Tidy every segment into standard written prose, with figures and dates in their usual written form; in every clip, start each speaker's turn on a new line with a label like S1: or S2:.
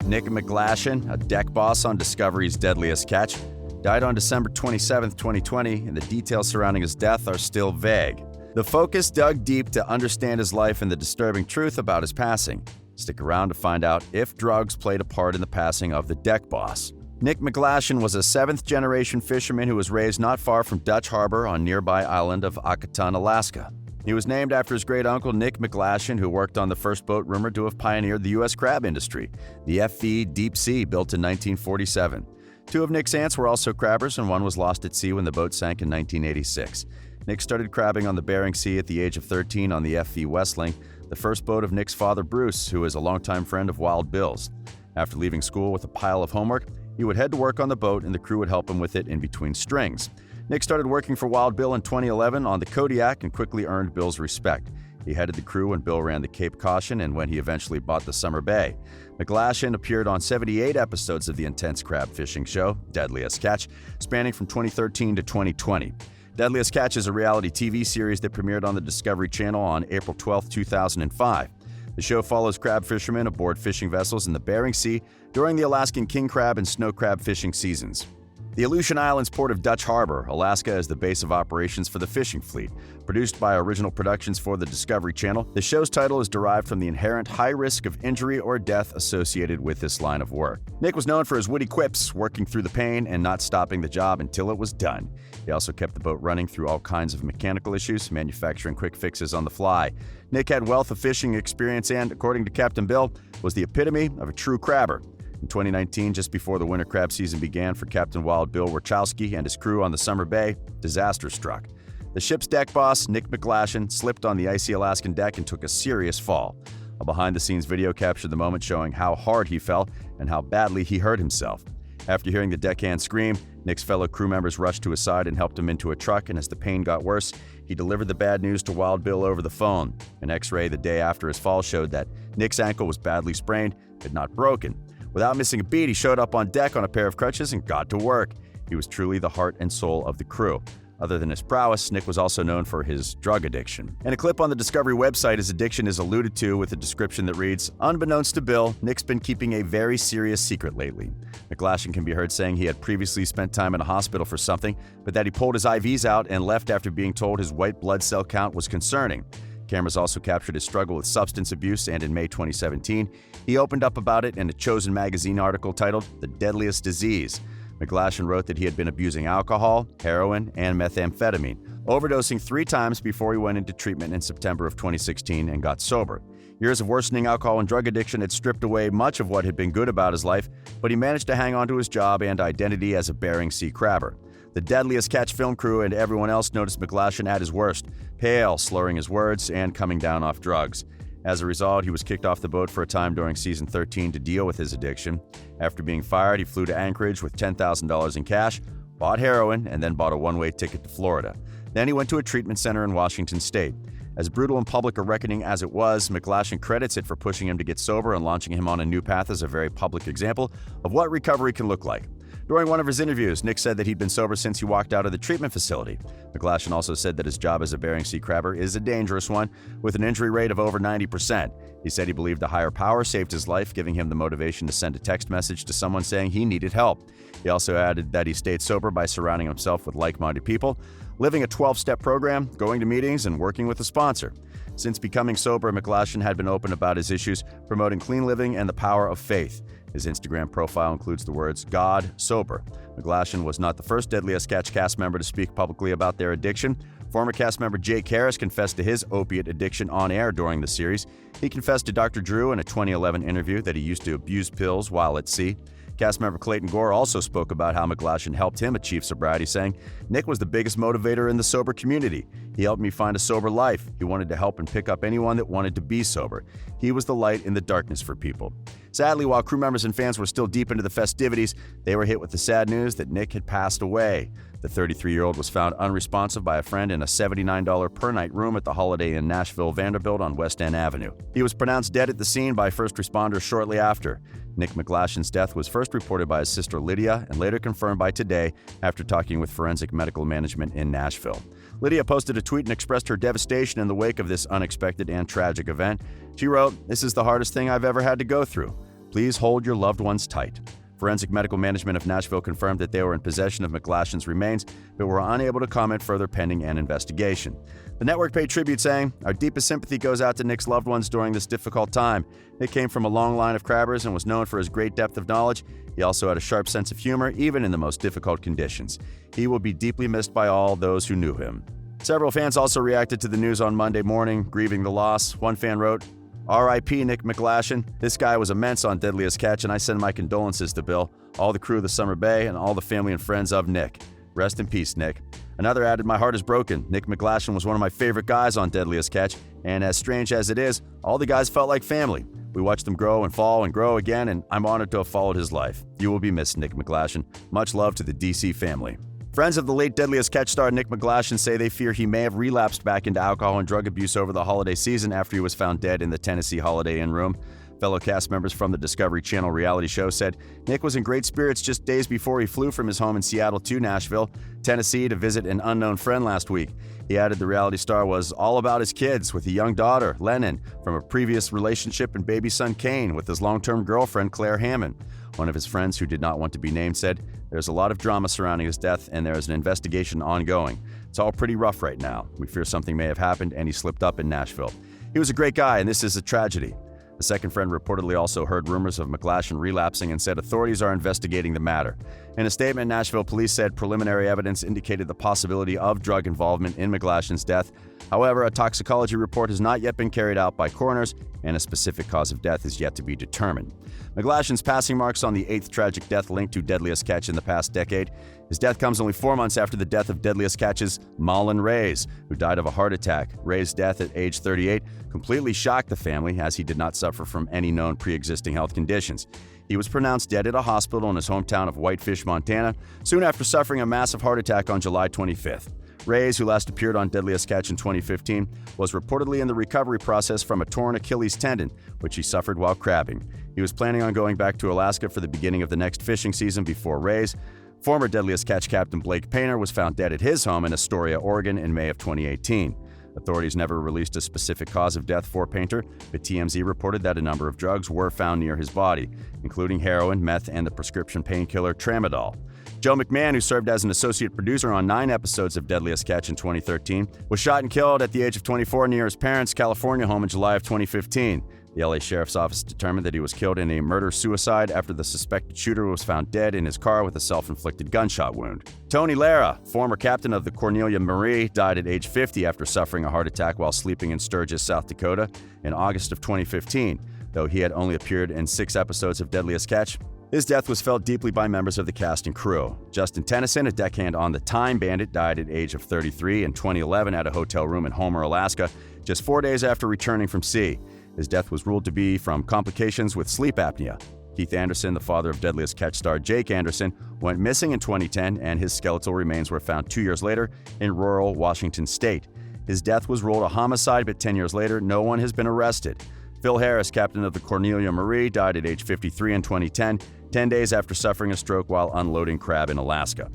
S1: Nick McGlashan, a deck boss on Discovery's Deadliest Catch, died on December 27, 2020, and the details surrounding his death are still vague. The Focus dug deep to understand his life and the disturbing truth about his passing. Stick around to find out if drugs played a part in the passing of the deck boss. Nick McGlashan was a seventh-generation fisherman who was raised not far from Dutch Harbor on nearby island of Akaton, Alaska. He was named after his great-uncle Nick McGlashan, who worked on the first boat rumored to have pioneered the U.S. crab industry, the FV Deep Sea, built in 1947. Two of Nick's aunts were also crabbers, and one was lost at sea when the boat sank in 1986. Nick started crabbing on the Bering Sea at the age of 13 on the FV Westling, the first boat of Nick's father Bruce, who is a longtime friend of Wild Bill's. After leaving school with a pile of homework, he would head to work on the boat and the crew would help him with it in between strings. Nick started working for Wild Bill in 2011 on the Kodiak and quickly earned Bill's respect. He headed the crew when Bill ran the Cape Caution and when he eventually bought the Summer Bay. McGlashan appeared on 78 episodes of the intense crab fishing show, Deadliest Catch, spanning from 2013 to 2020. Deadliest Catch is a reality TV series that premiered on the Discovery Channel on April 12, 2005. The show follows crab fishermen aboard fishing vessels in the Bering Sea during the Alaskan king crab and snow crab fishing seasons. The Aleutian Islands port of Dutch Harbor, Alaska, is the base of operations for the fishing fleet. Produced by Original Productions for the Discovery Channel, the show's title is derived from the inherent high risk of injury or death associated with this line of work. Nick was known for his witty quips, working through the pain and not stopping the job until it was done. He also kept the boat running through all kinds of mechanical issues, manufacturing quick fixes on the fly. Nick had wealth of fishing experience and, according to Captain Bill, was the epitome of a true crabber. In 2019, just before the winter crab season began for Captain Wild Bill Warchowski and his crew on the Summer Bay, disaster struck. The ship's deck boss, Nick McGlashan, slipped on the icy Alaskan deck and took a serious fall. A behind-the-scenes video captured the moment showing how hard he fell and how badly he hurt himself. After hearing the deckhand scream, Nick's fellow crew members rushed to his side and helped him into a truck, and as the pain got worse, he delivered the bad news to Wild Bill over the phone. An X-ray the day after his fall showed that Nick's ankle was badly sprained, but not broken. Without missing a beat, he showed up on deck on a pair of crutches and got to work. He was truly the heart and soul of the crew. Other than his prowess, Nick was also known for his drug addiction. In a clip on the Discovery website, his addiction is alluded to with a description that reads, "Unbeknownst to Bill, Nick's been keeping a very serious secret lately." McGlashan can be heard saying he had previously spent time in a hospital for something, but that he pulled his IVs out and left after being told his white blood cell count was concerning. Cameras also captured his struggle with substance abuse, and in May 2017, he opened up about it in a Chosen magazine article titled "The Deadliest Disease." McGlashan wrote that he had been abusing alcohol, heroin, and methamphetamine, overdosing 3 times before he went into treatment in September of 2016 and got sober. Years of worsening alcohol and drug addiction had stripped away much of what had been good about his life, but he managed to hang on to his job and identity as a Bering Sea crabber. The Deadliest Catch film crew and everyone else noticed McGlashan at his worst, pale, slurring his words, and coming down off drugs. As a result, he was kicked off the boat for a time during season 13 to deal with his addiction. After being fired, he flew to Anchorage with $10,000 in cash, bought heroin, and then bought a one-way ticket to Florida. Then he went to a treatment center in Washington state. As brutal and public a reckoning as it was, McGlashan credits it for pushing him to get sober and launching him on a new path as a very public example of what recovery can look like. During one of his interviews, Nick said that he'd been sober since he walked out of the treatment facility. McGlashan also said that his job as a Bering Sea crabber is a dangerous one, with an injury rate of over 90%. He said he believed a higher power saved his life, giving him the motivation to send a text message to someone saying he needed help. He also added that he stayed sober by surrounding himself with like-minded people, living a 12-step program, going to meetings, and working with a sponsor. Since becoming sober, McGlashan had been open about his issues, promoting clean living and the power of faith. His Instagram profile includes the words, "God, sober." McGlashan was not the first Deadliest Catch cast member to speak publicly about their addiction. Former cast member Jake Harris confessed to his opiate addiction on air during the series. He confessed to Dr. Drew in a 2011 interview that he used to abuse pills while at sea. Cast member Clayton Gore also spoke about how McGlashan helped him achieve sobriety, saying, "Nick was the biggest motivator in the sober community. He helped me find a sober life. He wanted to help and pick up anyone that wanted to be sober. He was the light in the darkness for people." Sadly, while crew members and fans were still deep into the festivities, they were hit with the sad news that Nick had passed away. The 33-year-old was found unresponsive by a friend in a $79 per night room at the Holiday Inn Nashville Vanderbilt on West End Avenue. He was pronounced dead at the scene by first responders shortly after. Nick McGlashan's death was first reported by his sister Lydia and later confirmed by Today after talking with forensic medical management in Nashville. Lydia posted a tweet and expressed her devastation in the wake of this unexpected and tragic event. She wrote, "This is the hardest thing I've ever had to go through. Please hold your loved ones tight. Forensic Medical Management of Nashville confirmed that they were in possession of McGlashan's remains, but were unable to comment further pending an investigation. The network paid tribute saying, "Our deepest sympathy goes out to Nick's loved ones during this difficult time. Nick came from a long line of crabbers and was known for his great depth of knowledge. He also had a sharp sense of humor, even in the most difficult conditions. He will be deeply missed by all those who knew him." Several fans also reacted to the news on Monday morning, grieving the loss. One fan wrote, "R.I.P. Nick McGlashan. This guy was immense on Deadliest Catch, and I send my condolences to Bill, all the crew of the Summer Bay, and all the family and friends of Nick. Rest in peace, Nick." Another added, "My heart is broken. Nick McGlashan was one of my favorite guys on Deadliest Catch, and as strange as it is, all the guys felt like family. We watched them grow and fall and grow again, and I'm honored to have followed his life. You will be missed, Nick McGlashan. Much love to the DC family." Friends of the late Deadliest Catch star Nick McGlashan say they fear he may have relapsed back into alcohol and drug abuse over the holiday season after he was found dead in the Tennessee Holiday Inn room. Fellow cast members from the Discovery Channel reality show said Nick was in great spirits just days before he flew from his home in Seattle to Nashville, Tennessee to visit an unknown friend last week. He added the reality star was all about his kids, with a young daughter, Lennon, from a previous relationship, and baby son Kane with his long-term girlfriend Claire Hammond. One of his friends, who did not want to be named, said, "There's a lot of drama surrounding his death, and there is an investigation ongoing. It's all pretty rough right now. We fear something may have happened, and he slipped up in Nashville. He was a great guy, and this is a tragedy." A second friend reportedly also heard rumors of McGlashan relapsing and said authorities are investigating the matter. In a statement, Nashville police said preliminary evidence indicated the possibility of drug involvement in McGlashan's death. However, a toxicology report has not yet been carried out by coroners, and a specific cause of death is yet to be determined. McGlashan's passing marks on the 8th tragic death linked to Deadliest Catch in the past decade. His death comes only 4 months after the death of Deadliest Catch's Marlon Reyes, who died of a heart attack. Reyes' death at age 38 completely shocked the family, as he did not suffer from any known pre-existing health conditions. He was pronounced dead at a hospital in his hometown of Whitefish, Montana, soon after suffering a massive heart attack on July 25th. Reyes, who last appeared on Deadliest Catch in 2015, was reportedly in the recovery process from a torn Achilles tendon, which he suffered while crabbing. He was planning on going back to Alaska for the beginning of the next fishing season before Reyes. Former Deadliest Catch captain Blake Painter was found dead at his home in Astoria, Oregon in May of 2018. Authorities never released a specific cause of death for Painter, but TMZ reported that a number of drugs were found near his body, including heroin, meth, and the prescription painkiller Tramadol. Joe McMahon, who served as an associate producer on 9 episodes of Deadliest Catch in 2013, was shot and killed at the age of 24 near his parents' California home in July of 2015. The LA Sheriff's Office determined that he was killed in a murder-suicide after the suspected shooter was found dead in his car with a self-inflicted gunshot wound. Tony Lara, former captain of the Cornelia Marie, died at age 50 after suffering a heart attack while sleeping in Sturgis, South Dakota, in August of 2015. Though he had only appeared in 6 episodes of Deadliest Catch, his death was felt deeply by members of the cast and crew. Justin Tennyson, a deckhand on the Time Bandit, died at age of 33 in 2011 at a hotel room in Homer, Alaska, just 4 days after returning from sea. His death was ruled to be from complications with sleep apnea. Heath Anderson, the father of Deadliest Catch star Jake Anderson, went missing in 2010, and his skeletal remains were found 2 years later in rural Washington state. His death was ruled a homicide, but 10 years later, no one has been arrested. Phil Harris, captain of the Cornelia Marie, died at age 53 in 2010, 10 days after suffering a stroke while unloading crab in Alaska.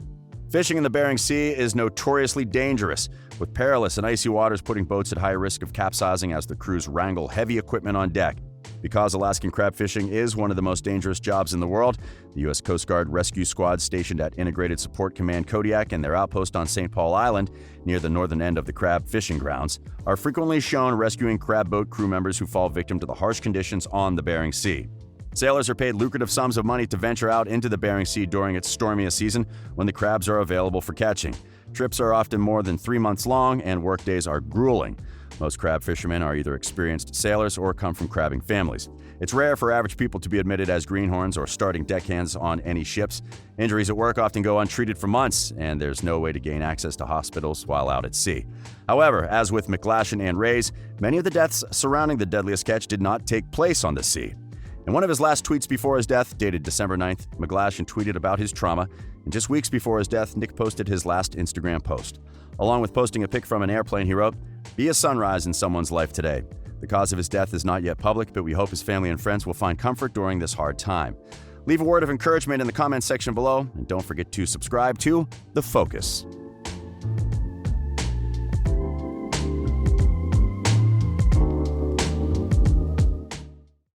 S1: Fishing in the Bering Sea is notoriously dangerous, with perilous and icy waters putting boats at high risk of capsizing as the crews wrangle heavy equipment on deck. Because Alaskan crab fishing is one of the most dangerous jobs in the world, the U.S. Coast Guard rescue squad stationed at Integrated Support Command Kodiak and their outpost on St. Paul Island, near the northern end of the crab fishing grounds, are frequently shown rescuing crab boat crew members who fall victim to the harsh conditions on the Bering Sea. Sailors are paid lucrative sums of money to venture out into the Bering Sea during its stormiest season, when the crabs are available for catching. Trips are often more than 3 months long, and workdays are grueling. Most crab fishermen are either experienced sailors or come from crabbing families. It's rare for average people to be admitted as greenhorns or starting deckhands on any ships. Injuries at work often go untreated for months, and there's no way to gain access to hospitals while out at sea. However, as with McGlashan and Reyes, many of the deaths surrounding the Deadliest Catch did not take place on the sea. In one of his last tweets before his death, dated December 9th, McGlashan tweeted about his trauma, and just weeks before his death, Nick posted his last Instagram post. Along with posting a pic from an airplane, he wrote, "Be a sunrise in someone's life today. The cause of his death is not yet public, but we hope his family and friends will find comfort during this hard time." Leave a word of encouragement in the comments section below, and don't forget to subscribe to The Focus.